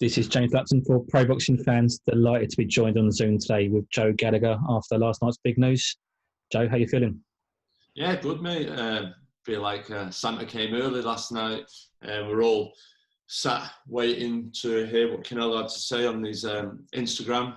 This is James Lapton for Pro Boxing Fans. Delighted to be joined on Zoom today with Joe Gallagher after last night's big news. Joe, how you feeling? Yeah, good, mate. Feel like Santa came early last night. We're all sat waiting to hear what Canelo had to say on his Instagram.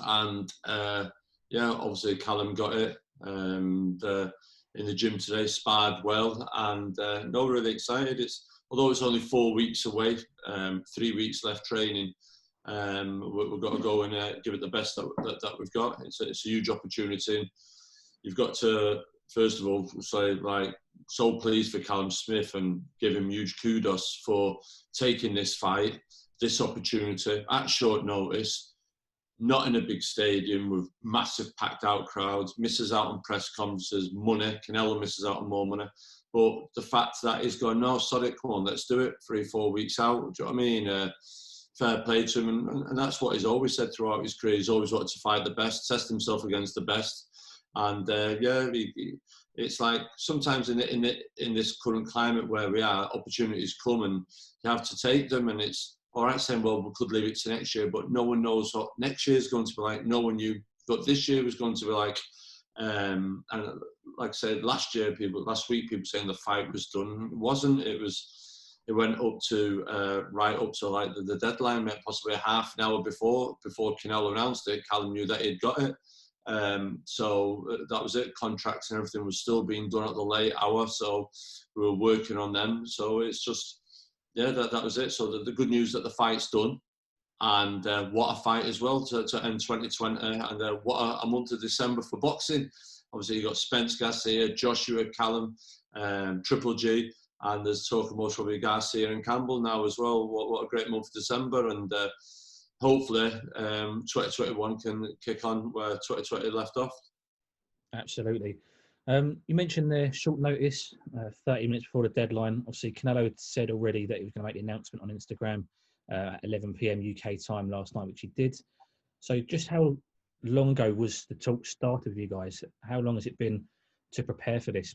And yeah, obviously Callum got it. In the gym today, sparred well, and no, really excited. Although it's only 4 weeks away, 3 weeks left training. We've got to go and give it the best that we've got. It's a huge opportunity. You've got to, first of all, say, like, so pleased for Callum Smith and give him huge kudos for taking this fight, this opportunity at short notice, not in a big stadium with massive packed out crowds, misses out on press conferences, money. Canelo misses out on more money. But the fact that he's going, no, sorry, come on, let's do it 3-4 weeks out. Do you know what I mean? Fair play to him. And that's what he's always said throughout his career. He's always wanted to fight the best, test himself against the best. And yeah, it's like sometimes in this current climate where we are, opportunities come and you have to take them. And it's all right saying, well, we could leave it to next year, but no one knows what next year is going to be like. No one knew what this year was going to be like. And like I said, last week, people saying the fight was done. It wasn't. It went up to right up to like the deadline, possibly a half an hour before Canelo announced it. Callum knew that he'd got it. So that was it. Contracts and everything was still being done at the late hour. So we were working on them. So it's just, yeah, that was it. So the good news that the fight's done. And what a fight as well to end 2020. And what a month of December for boxing. Obviously, you've got Spence Garcia, Joshua, Callum, Triple G. And there's talk of most probably Garcia and Campbell now as well. What a great month of December. And hopefully 2021 can kick on where 2020 left off. Absolutely. You mentioned there short notice, 30 minutes before the deadline. Obviously, Canelo had said already that he was going to make the announcement on Instagram at 11 p.m. UK time last night, which he did. So just how long ago was the talk started with you guys? How long has it been to prepare for this?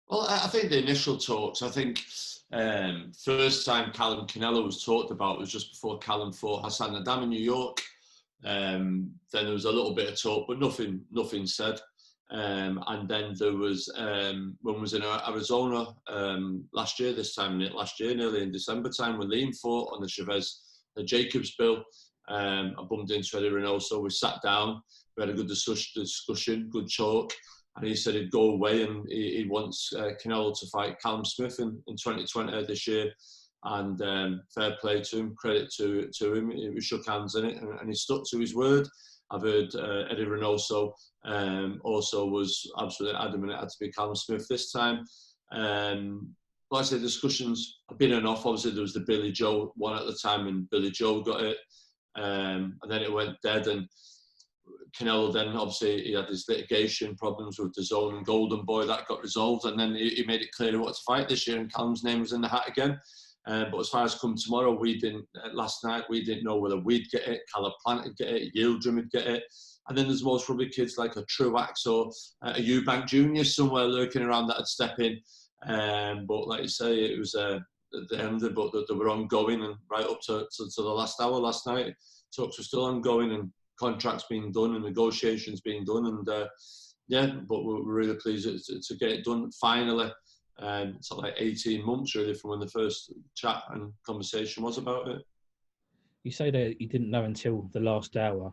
Well, I think the initial talks, I think first time Callum Canelo was talked about was just before Callum fought Hassan Nadam in New York. Then there was a little bit of talk, but nothing said. And then there was, when was in Arizona last year, nearly in December time, when Liam fought on the Chavez Jacobs bill. I bumped into Eddie Hearn, so we sat down, we had a good discussion, good talk. And he said he'd go away and he wants Canelo to fight Callum Smith in 2020 this year. And fair play to him, credit to him. We shook hands in it and he stuck to his word. I've heard Eddie Hearn also was absolutely adamant it had to be Callum Smith this time. Like I said, discussions have been enough. Obviously, there was the Billy Joe one at the time and Billy Joe got it. And then it went dead. And Canelo then, obviously, he had his litigation problems with DAZN and Golden Boy. That got resolved. And then he made it clear he wanted to fight this year and Callum's name was in the hat again. But as far as come tomorrow, last night, we didn't know whether we'd get it, Caleb Plant would get it, Yildirim would get it. And then there's most probably kids like a Truax or a Eubank Jr. somewhere lurking around that would step in. But like you say, it was at the end, but they were ongoing and right up to the last hour last night. Talks were still ongoing and contracts being done and negotiations being done. And yeah, but we're really pleased to get it done finally. It's like 18 months really from when the first chat and conversation was about it. You say that you didn't know until the last hour.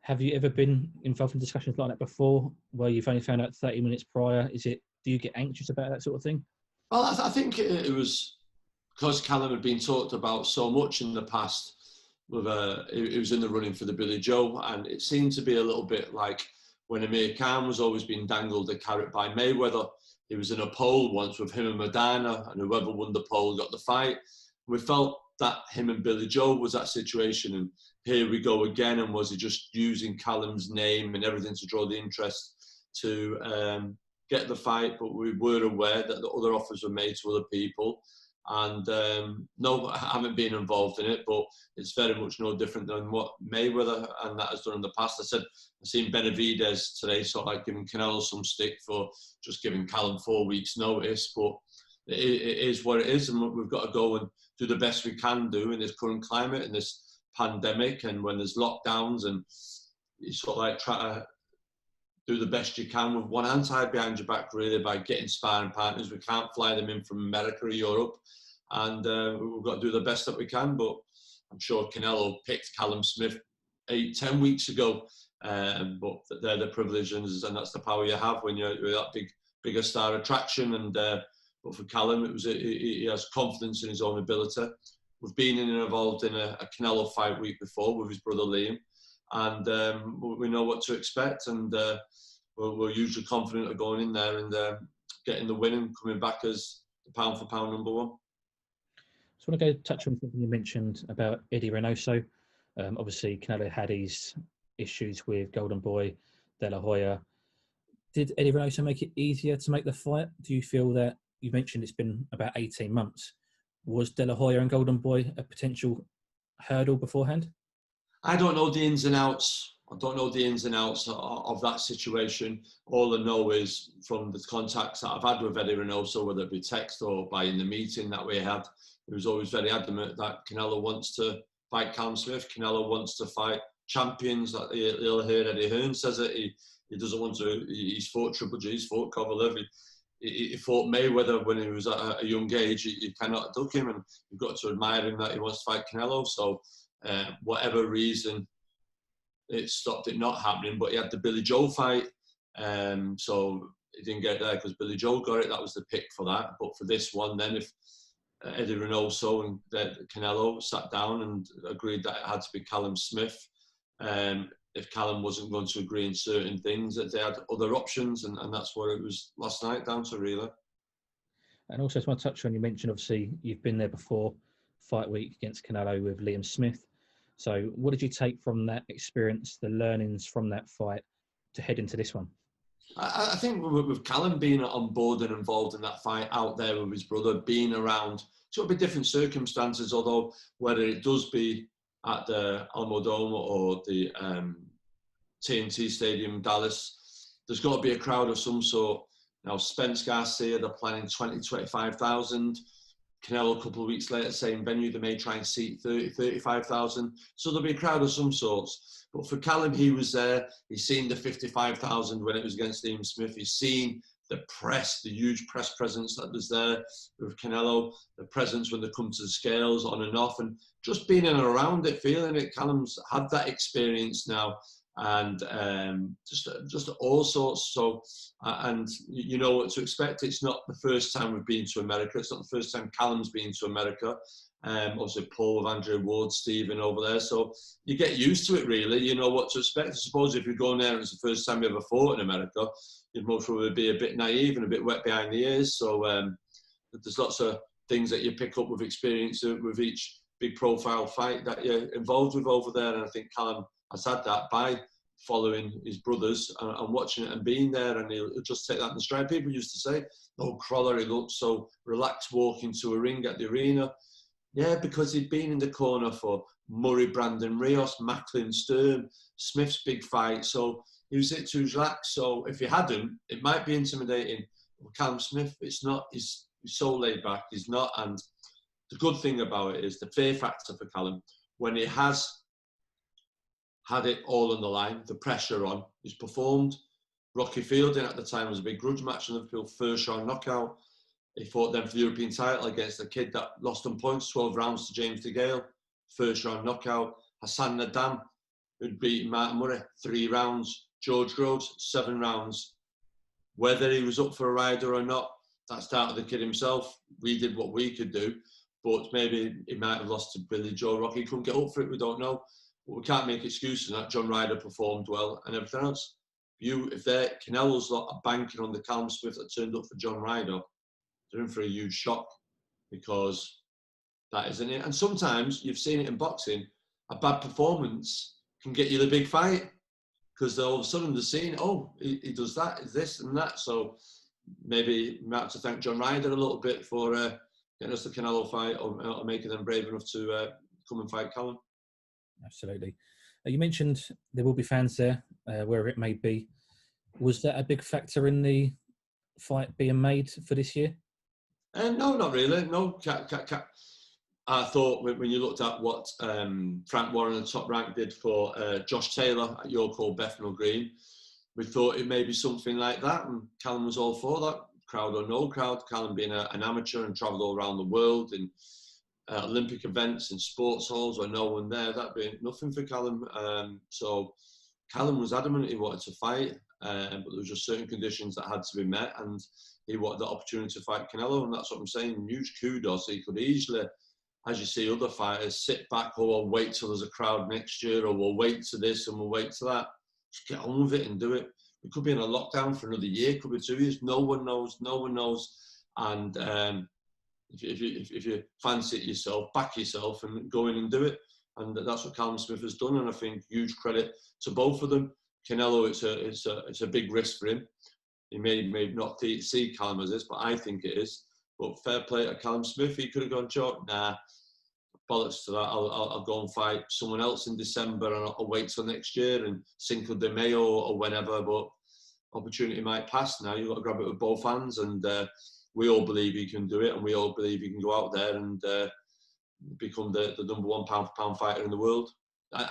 Have you ever been involved in discussions like that before, where you've only found out 30 minutes prior? Do you get anxious about that sort of thing? Well, I think it was because Callum had been talked about so much in the past. It was in the running for the Billy Joe, and it seemed to be a little bit like when Amir Khan was always being dangled a carrot by Mayweather. He was in a poll once with him and Madonna, and whoever won the poll got the fight. We felt that him and Billy Joe was that situation, and here we go again. And was he just using Callum's name and everything to draw the interest to get the fight? But we were aware that the other offers were made to other people. And no, I haven't been involved in it, but it's very much no different than what Mayweather and that has done in the past. I've seen Benavidez today sort of like giving Canelo some stick for just giving Callum 4 weeks notice, but it is what it is, and we've got to go and do the best we can do in this current climate, in this pandemic, and when there's lockdowns, and you sort of like try to do the best you can with one hand tied behind your back, really, by getting sparring partners. We can't fly them in from America or Europe, and we've got to do the best that we can. But I'm sure Canelo picked Callum Smith 8-10 weeks ago, but they're the privileges, and that's the power you have when you're that bigger star attraction. And but for Callum, he has confidence in his own ability. We've been involved in a Canelo fight week before with his brother Liam, and we know what to expect, and we're hugely confident of going in there and getting the win and coming back as the pound for pound number one. So I want to go touch on something you mentioned about Eddie Reynoso. Obviously, Canelo had his issues with Golden Boy, De La Hoya. Did Eddie Reynoso make it easier to make the fight? Do you feel that, you mentioned it's been about 18 months, was De La Hoya and Golden Boy a potential hurdle beforehand? I don't know the ins and outs. I don't know the ins and outs of that situation. All I know is from the contacts that I've had with Eddie Reynoso, whether it be text or by in the meeting that we had, he was always very adamant that Canelo wants to fight Callum Smith. Canelo wants to fight champions. Like you'll hear Eddie Hearn says it. He doesn't want to. He's fought Triple G. He's fought Kovalev. He fought Mayweather when he was at a young age. You cannot duck him, and you've got to admire him that he wants to fight Canelo. So, whatever reason, it stopped it not happening. But he had the Billy Joe fight, so he didn't get there because Billy Joe got it. That was the pick for that. But for this one, then if Eddie Reynoso and Canelo sat down and agreed that it had to be Callum Smith, if Callum wasn't going to agree in certain things, that they had other options, and that's what it was last night down to, really. And also, I just want to touch on, you mentioned obviously you've been there before, fight week against Canelo with Liam Smith. So what did you take from that experience, the learnings from that fight to head into this one? I think with Callum being on board and involved in that fight, out there with his brother, being around, sort of be different circumstances, although whether it does be at the Alamo or the TNT Stadium, Dallas, there's got to be a crowd of some sort. Now, Spence Garcia, they're planning 20, 25,000. Canelo a couple of weeks later, same venue, they may try and seat 30, 35,000. So there'll be a crowd of some sorts. But for Callum, he was there. He's seen the 55,000 when it was against Liam Smith. He's seen the press, the huge press presence that was there with Canelo, the presence when they come to the scales on and off, and just being in and around it, feeling it. Callum's had that experience now, and just all sorts. So, and you know what to expect. It's not the first time we've been to America. It's not the first time Callum's been to America. Obviously Paul with Andrew Ward, Stephen over there. So you get used to it, really. You know what to expect. I suppose if you're going there and it's the first time you ever fought in America, you'd most probably be a bit naive and a bit wet behind the ears. So there's lots of things that you pick up with experience with each big profile fight that you're involved with over there. And I think Callum has had that by following his brothers and watching it and being there, and he'll just take that in stride. People used to say, "Oh, Crawler, he looked so relaxed walking to a ring at the arena." Yeah, because he'd been in the corner for Murray, Brandon Rios, Macklin, Stern, Smith's big fight, so he was too relaxed. So if he hadn't, it might be intimidating. Well, Callum Smith, it's not. He's so laid back. He's not, and the good thing about it is the fear factor for Callum when he has had it all on the line, the pressure on. He's performed. Rocky Fielding at the time was a big grudge match in Liverpool, first round knockout. He fought then for the European title against a kid that lost on points, 12 rounds to James DeGale, first round knockout. Hassan Nadam, who'd beaten Martin Murray, 3 rounds. George Groves, 7 rounds. Whether he was up for a rider or not, that's down to the kid himself. We did what we could do, but maybe he might have lost to Billy Joe. Rocky couldn't get up for it, we don't know. But we can't make excuses that John Ryder performed well and everything else. If Canelo's lot are banking on the Callum Smith that turned up for John Ryder, they're in for a huge shock, because that isn't it. And sometimes you've seen it in boxing, a bad performance can get you the big fight, because all of a sudden they're seeing, oh, he does that, is this and that. So maybe we might have to thank John Ryder a little bit for getting us the Canelo fight, or making them brave enough to come and fight Callum. Absolutely. You mentioned there will be fans there, wherever it may be. Was that a big factor in the fight being made for this year? No, not really. No, I thought when you looked at what Frank Warren at Top Rank did for Josh Taylor at York Hall, Bethnal Green, we thought it may be something like that, and Callum was all for that. Crowd or no crowd, Callum being an amateur and travelled all around the world in Olympic events and sports halls where no one there, that'd be nothing for Callum. So Callum was adamant he wanted to fight, but there was just certain conditions that had to be met, and he wanted the opportunity to fight Canelo, and that's what I'm saying. Huge kudos. He could easily, as you see other fighters, sit back, or we'll wait till there's a crowd next year, or we'll wait to this and we'll wait to that. Just get on with it and do it. We could be in a lockdown for another year, could be 2 years. No one knows. No one knows. And if you fancy it yourself, back yourself and go in and do it. And that's what Callum Smith has done. And I think huge credit to both of them. Canelo, it's a big risk for him. He may not see Callum as this, but I think it is. But fair play to Callum Smith. He could have gone, nah, bollocks to that. I'll go and fight someone else in December, and I'll wait till next year and Cinco de Mayo or whenever. But opportunity might pass now. You've got to grab it with both hands, and we all believe he can do it, and we all believe he can go out there and become the number one pound for pound fighter in the world.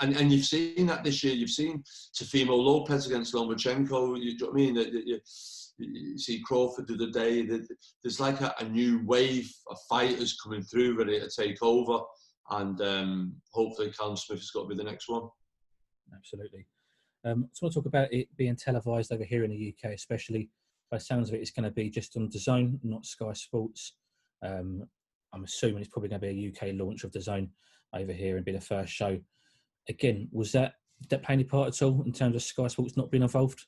And you've seen that this year. You've seen Teofimo Lopez against Lomachenko. You know what I mean? You see Crawford the other day. There's like a new wave of fighters coming through, ready to take over. And hopefully Callum Smith has got to be the next one. Absolutely. So I want to talk about it being televised over here in the UK, especially. By the sounds of it, it's going to be just on DAZN, not Sky Sports. I'm assuming it's probably going to be a UK launch of DAZN over here and be the first show. Again, did that play any part at all in terms of Sky Sports not being involved?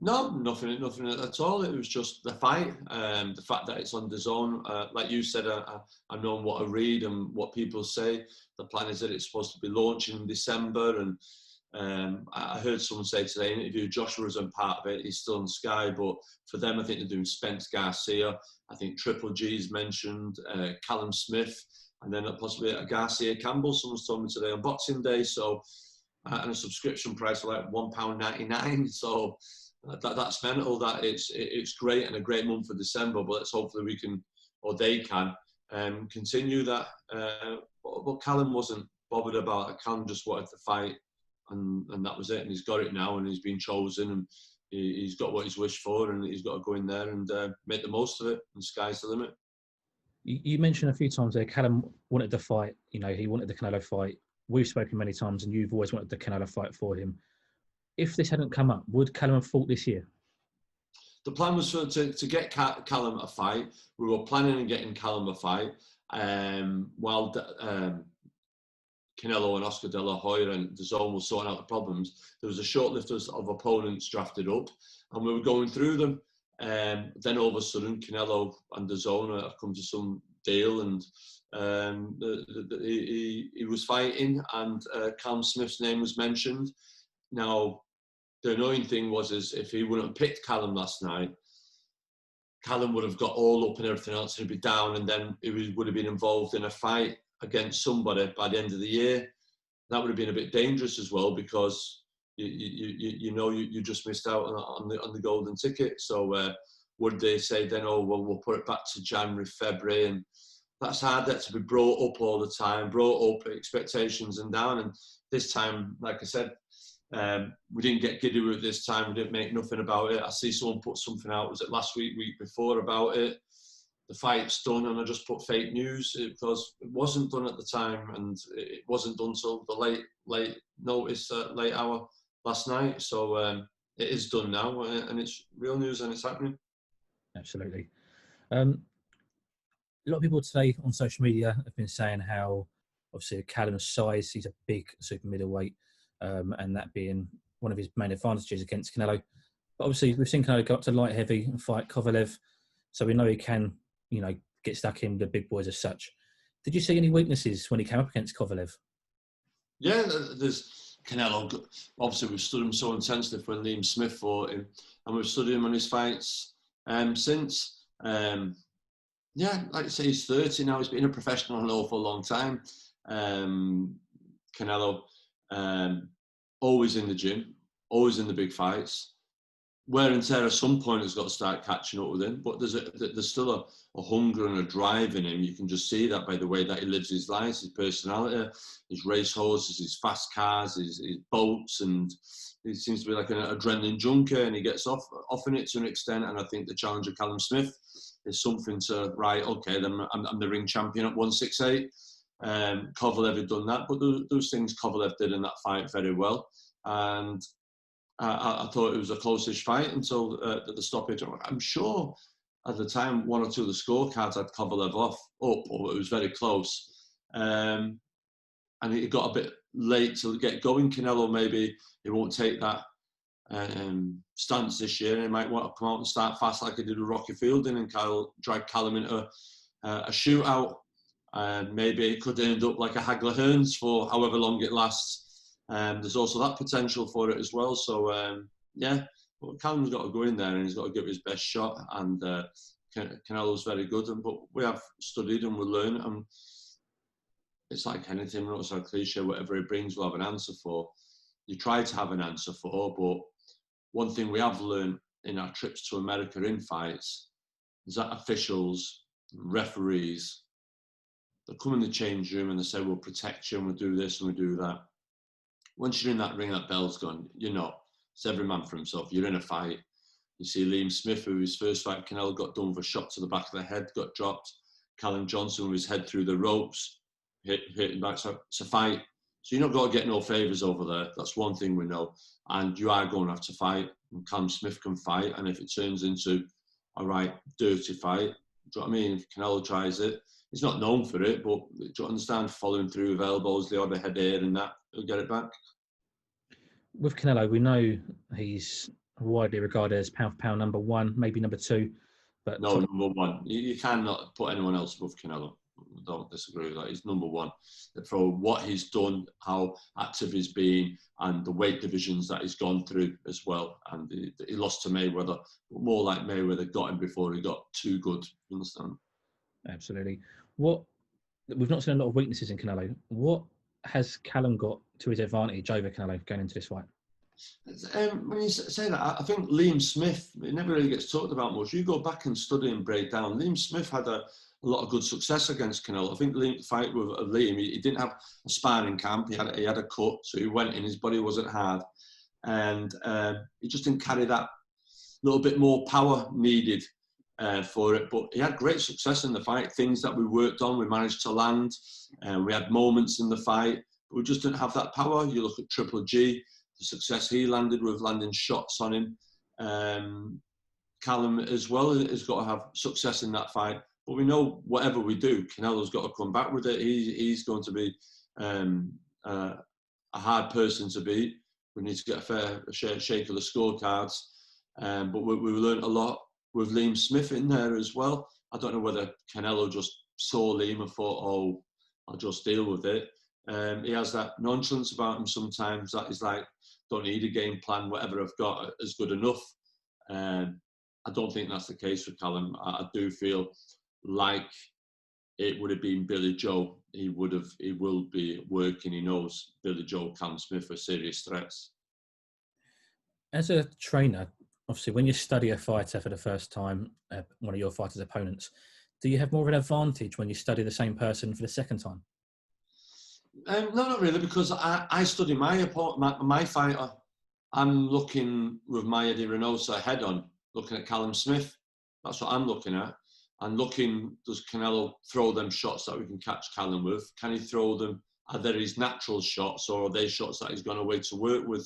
No, nothing at all. It was just the fight, the fact that it's on DAZN. Like you said, I know what I read and what people say. The plan is that it's supposed to be launching in December, and I heard someone say today in an interview, Joshua isn't part of it. He's still on Sky, but for them, I think they're doing Spence Garcia. I think Triple G's mentioned, Callum Smith, and then possibly a Garcia Campbell. Someone's told me today on Boxing Day. So, and a subscription price of like £1.99. So. That's mental. That it's great and a great month for December, but let's hopefully we can, or they can, continue that. But Callum wasn't bothered about it. Callum just wanted to fight, and that was it. And he's got it now, and he's been chosen, and he's got what he's wished for, and he's got to go in there and make the most of it. And sky's the limit. You mentioned a few times there, Callum wanted the fight. You know, he wanted the Canelo fight. We've spoken many times, and you've always wanted the Canelo fight for him. If this hadn't come up, would Callum have fought this year? The plan was to get Callum a fight. We were planning on getting Callum a fight. While Canelo and Oscar De La Hoya and DAZN were sorting out the problems, there was a short list of opponents drafted up, and we were going through them. Then all of a sudden, Canelo and DAZN have come to some deal, and he was fighting, and Callum Smith's name was mentioned. Now, the annoying thing was if he wouldn't have picked Callum last night, Callum would have got all up and everything else, and he'd be down, and then he would have been involved in a fight against somebody by the end of the year. That would have been a bit dangerous as well, because you just missed out on the golden ticket. So would they say then, oh well, we'll put it back to January, February, and that's hard. That to be brought up all the time, brought up expectations and down. And this time, like I said, we didn't get giddy with it this time. We didn't make nothing about it. I see someone put something out, was it last week before, about it. The fight's done, and I just put fake news because it wasn't done at the time, and it wasn't done till the late notice, late hour last night. So it is done now, and it's real news, and it's happening. Absolutely. A lot of people today on social media have been saying how, obviously, Callum's size, he's a big super middleweight. And that being one of his main advantages against Canelo. But obviously, we've seen Canelo go up to light heavy and fight Kovalev, so we know he can, get stuck in the big boys as such. Did you see any weaknesses when he came up against Kovalev? Yeah, there's Canelo. Obviously, we've studied him so intensely when Liam Smith fought him, and we've studied him on his fights since. Yeah, like I say, he's 30 now. He's been a professional an awful long time. Canelo. Always in the gym, always in the big fights. wear and tear at some point has got to start catching up with him. But there's still a hunger and a drive in him. You can just see that by the way that he lives his life, his personality, his race horses, his fast cars, his boats, and he seems to be like an adrenaline junkie, and he gets off in it to an extent. And I think the challenge of Callum Smith is something to, right, okay, then I'm the ring champion at 168. Kovalev had done that, but those things Kovalev did in that fight very well. And I thought it was a close-ish fight until the stoppage. I'm sure at the time one or two of the scorecards had Kovalev up, or it was very close. And it got a bit late to get going. Canelo, maybe he won't take that stance this year. He might want to come out and start fast like he did with Rocky Fielding and drag Callum into a shootout. And maybe it could end up like a Hagler Hearns for however long it lasts. There's also that potential for it as well. So, yeah, but Callum's got to go in there and he's got to give his best shot. And Canelo's very good. But we have studied and we'll learn. And it's like anything, it's a cliche, whatever he brings, we'll have an answer for. You try to have an answer for, but one thing we have learned in our trips to America in fights is that officials, referees, they come in the change room and they say, we'll protect you and we'll do this and we'll do that. Once you're in that ring, that bell's gone. You're not. It's every man for himself. You're in a fight. You see Liam Smith, who his first fight, Canelo, got done with a shot to the back of the head, got dropped. Callum Johnson with his head through the ropes, hit him back. So it's a fight. So you're not going to get no favours over there. That's one thing we know. And you are going to have to fight. And Callum Smith can fight. And if it turns into a right dirty fight, do you know what I mean? If Canelo tries it, he's not known for it, but do you understand? Following through with elbows, the other head air and that, he'll get it back. With Canelo, we know he's widely regarded as pound for pound number one, maybe number two. But no, number one. You cannot put anyone else above Canelo. I don't disagree with that. He's number one. For what he's done, how active he's been, and the weight divisions that he's gone through as well. And he lost to Mayweather, but more like Mayweather got him before he got too good. You understand? Absolutely. We've not seen a lot of weaknesses in Canelo. What has Callum got to his advantage over Canelo going into this fight? When you say that, I think Liam Smith, it never really gets talked about much. You go back and study and break down. Liam Smith had a lot of good success against Canelo. I think the fight with Liam, he didn't have a sparring camp. He had a cut, so he went in. His body wasn't hard, and he just didn't carry that little bit more power needed for it. But he had great success in the fight. Things that we worked on, we managed to land. We had moments in the fight, but we just didn't have that power. You look at Triple G, the success he landed with landing shots on him. Callum as well has got to have success in that fight. But we know whatever we do, Canelo's got to come back with it. He's going to be a hard person to beat. We need to get a fair shake of the scorecards. But we learned a lot with Liam Smith in there as well. I don't know whether Canelo just saw Liam and thought, oh, I'll just deal with it. He has that nonchalance about him sometimes that is like, don't need a game plan, whatever I've got is good enough. I don't think that's the case for Callum. I do feel like it would have been Billy Joe. He will be working. He knows Billy Joe, Callum Smith are serious threats. As a trainer, obviously, when you study a fighter for the first time, one of your fighter's opponents, do you have more of an advantage when you study the same person for the second time? No, not really, because I study my fighter. I'm looking with my Eddie Reynosa head on, looking at Callum Smith. That's what I'm looking at. And looking, does Canelo throw them shots that we can catch Callum with? Can he throw them? Are they his natural shots, or are they shots that he's gone away to work with?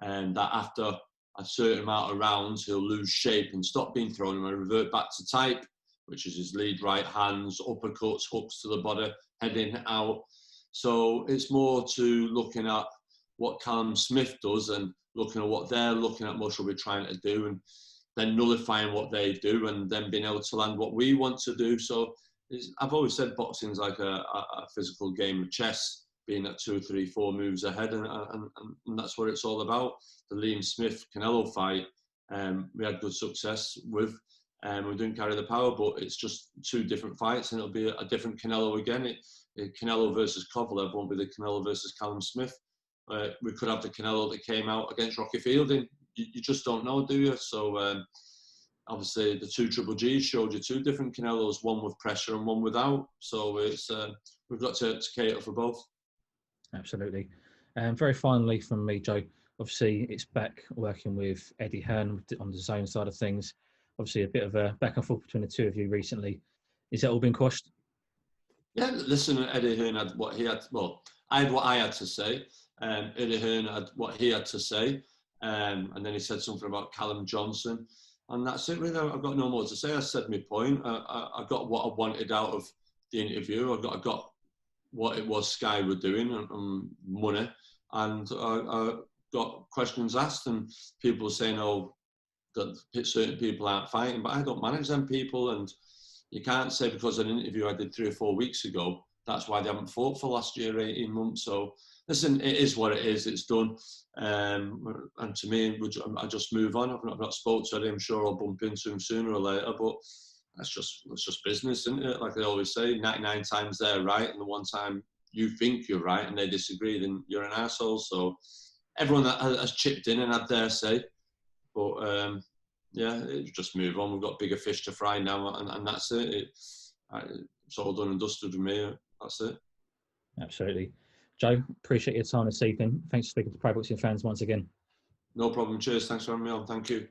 And that after a certain amount of rounds, he'll lose shape and stop being thrown and revert back to type, which is his lead right hands, uppercuts, hooks to the body, head in, out. So it's more to looking at what Callum Smith does and looking at what they're looking at, what should we trying to do, and then nullifying what they do and then being able to land what we want to do. So I've always said boxing's like a physical game of chess, being at 2, 3, 4 moves ahead, and that's what it's all about. The Liam Smith-Canelo fight, we had good success with. We didn't carry the power, but it's just 2 different fights, and it'll be a different Canelo again. Canelo versus Kovalev won't be the Canelo versus Callum Smith. We could have the Canelo that came out against Rocky Fielding you just don't know, do you? So obviously the two Triple Gs showed you two different Canelos, one with pressure and one without. So it's we've got to cater for both. Absolutely. And very finally from me, Joe, obviously it's back working with Eddie Hearn on the zone side of things. Obviously a bit of a back and forth between the two of you recently. Is that all been quashed? Yeah, listen, Eddie Hearn had what he had. Well, I had what I had to say. Eddie Hearn had what he had to say. And then he said something about Callum Johnson. And that's it, really. I've got no more to say. I said my point. I got what I wanted out of the interview. I got what it was Sky were doing and money. And I got questions asked, and people were saying, oh, that certain people aren't fighting. But I don't manage them people. And you can't say because of an interview I did 3 or 4 weeks ago, that's why they haven't fought for last year, 18 months. So, listen, it is what it is. It's done. And to me, I just move on. I've not spoke to him. I'm sure I'll bump into him sooner or later. But that's just business, isn't it? Like they always say, 99 times they're right. And the one time you think you're right and they disagree, then you're an arsehole. So everyone that has chipped in and had their say. But yeah, just move on. We've got bigger fish to fry now, and that's it. It's all done and dusted with me. That's it. Absolutely. Joe, appreciate your time this evening. Thanks for speaking to Pro Boxing fans once again. No problem. Cheers. Thanks for having me on. Thank you.